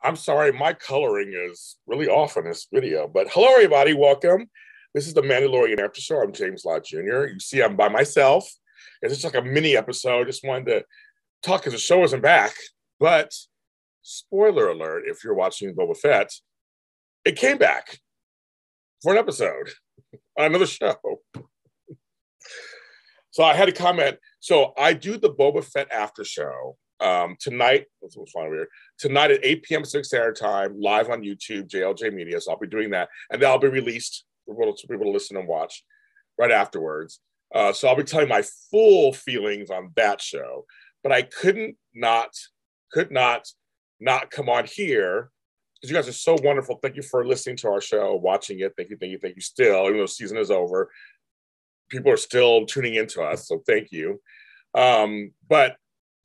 I'm sorry, my coloring is really off in this video, but hello, everybody. Welcome. This is the Mandalorian Aftershow. I'm James Lott Jr. You see, I'm by myself. It's just like a mini episode. Just wanted to talk because the show isn't back. But spoiler alert, if you're watching Boba Fett, it came back for an episode on another show. So I had to comment. So I do the Boba Fett Aftershow tonight. Tonight at 8 p.m. Pacific Standard Time, live on YouTube, JLJ Media. So I'll be doing that, and then I'll be released for people to listen and watch right afterwards. So I'll be telling my full feelings on that show, but I could not come on here because you guys are so wonderful. Thank you for listening to our show, watching it. Thank you. Still, even though the season is over, people are still tuning into us. So thank you. But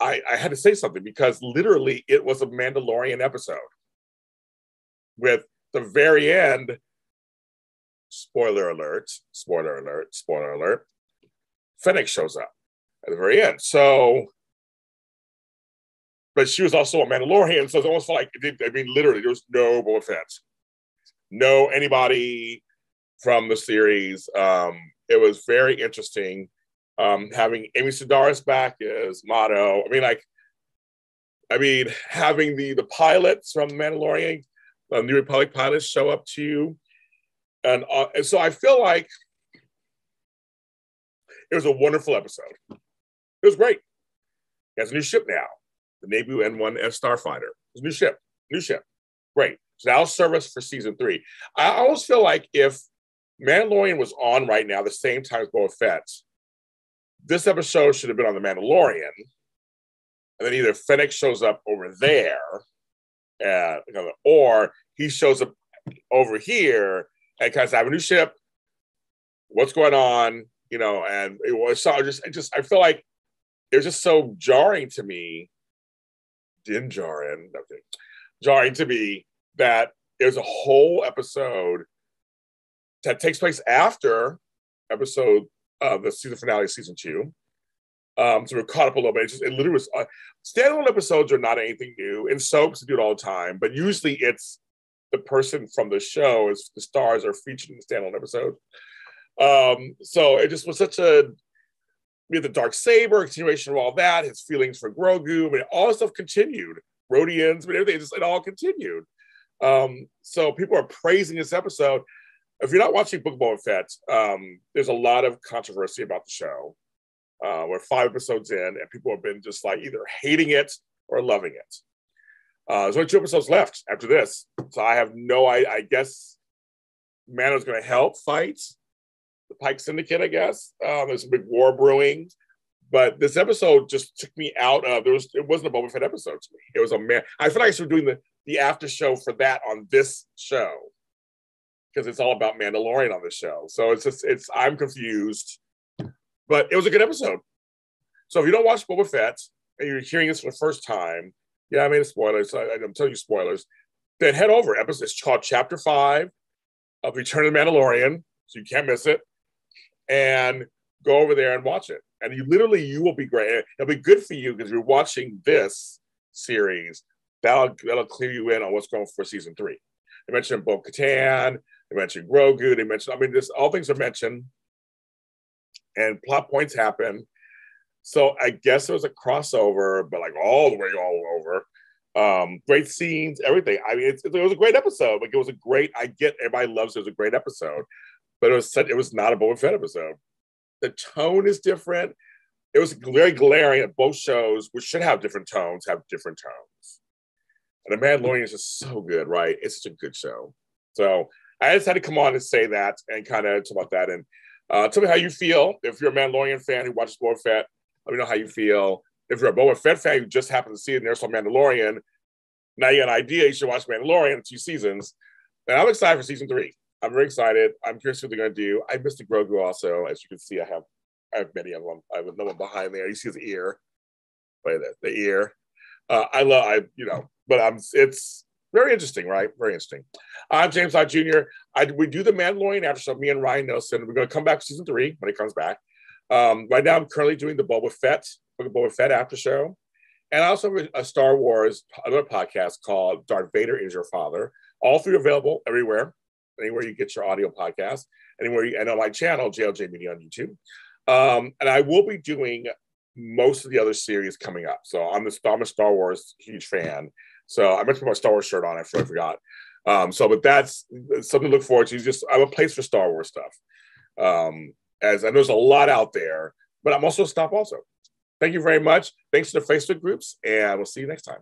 I had to say something because literally it was a Mandalorian episode with the very end. Spoiler alert. Fennec shows up at the very end. So, but she was also a Mandalorian, so it's almost like, literally, there was no Boba Fett, no anybody from the series. It was very interesting having Amy Sedaris back as Motto. Having the pilots from Mandalorian, New Republic pilots show up to you. And so I feel like it was a wonderful episode. It was great. He has a new ship now, the Naboo N1S Starfighter. It's a new ship. Great. So that'll serve us for season 3. I always feel like if Mandalorian was on right now, the same time as Boba Fett, this episode should have been on the Mandalorian, and then either Fennec shows up over there, or he shows up over here and kind of have a new ship. What's going on? And it was so I feel like it was just so jarring to me. Jarring to me that there's a whole episode that takes place after episode the season finale of season 2. So we're caught up a little bit. It literally was standalone episodes are not anything new. In soaps, they do it all the time, but usually it's the person from the show, as the stars are featured in the standalone episode. So it just was we had the dark saber continuation of all that, his feelings for Grogu, all this stuff continued. Rhodians, everything, it all continued. So people are praising this episode. If you're not watching Book of Boba Fett, there's a lot of controversy about the show. We're 5 episodes in, and people have been just like either hating it or loving it. There's only 2 episodes left after this, so I have I guess Mando's going to help fight the Pike Syndicate. I guess there's a big war brewing, but this episode just took me out of. It wasn't a Boba Fett episode to me. It was I feel like I should be doing the after show for that on this show, because it's all about Mandalorian on this show. So I'm confused, but it was a good episode. So if you don't watch Boba Fett and you're hearing this for the first time, yeah, I made a spoiler, so I'm telling you spoilers, then head over. It's called Chapter 5 of Return of the Mandalorian, so you can't miss it, and go over there and watch it. And you will be great. It'll be good for you because you're watching this series. That'll clear you in on what's going for season 3. They mentioned Bo-Katan. They mentioned Grogu. They mentioned, all things are mentioned, and plot points happen. So I guess it was a crossover, but like all the way over. Great scenes, everything. It was a great episode. Like, it was a great. I get everybody loves it. It was a great episode, but it was not a Boba Fett episode. The tone is different. It was very glaring at both shows, which should have different tones. And The Mandalorian is just so good, right? It's such a good show. So I just had to come on and say that and kind of talk about that. And tell me how you feel. If you're a Mandalorian fan who watches Boba Fett, let me know how you feel. If you're a Boba Fett fan who just happened to see it and there's some Mandalorian, now you got an idea, you should watch Mandalorian 2 seasons. And I'm excited for season 3. I'm very excited. I'm curious what they're going to do. I missed the Grogu also. As you can see, I have many of them. I have another one behind there. You see his ear. Wait, the ear. It's very interesting, right? Very interesting. I'm James Lott Jr. We do the Mandalorian Aftershow, me and Ryan Nelson. We're going to come back to season 3 when it comes back. Right now, I'm currently doing the Book of Boba Fett Aftershow. And I also have a Star Wars, another podcast called Darth Vader is Your Father. All three available everywhere, anywhere you get your audio podcast, and on my channel, JLJ Media on YouTube. And I will be doing most of the other series coming up. So I'm a Star Wars huge fan. So I meant to put my Star Wars shirt on. I forgot. But that's something to look forward to. I have a place for Star Wars stuff. As I know there's a lot out there, but I'm also a stop also. Thank you very much. Thanks to the Facebook groups, and we'll see you next time.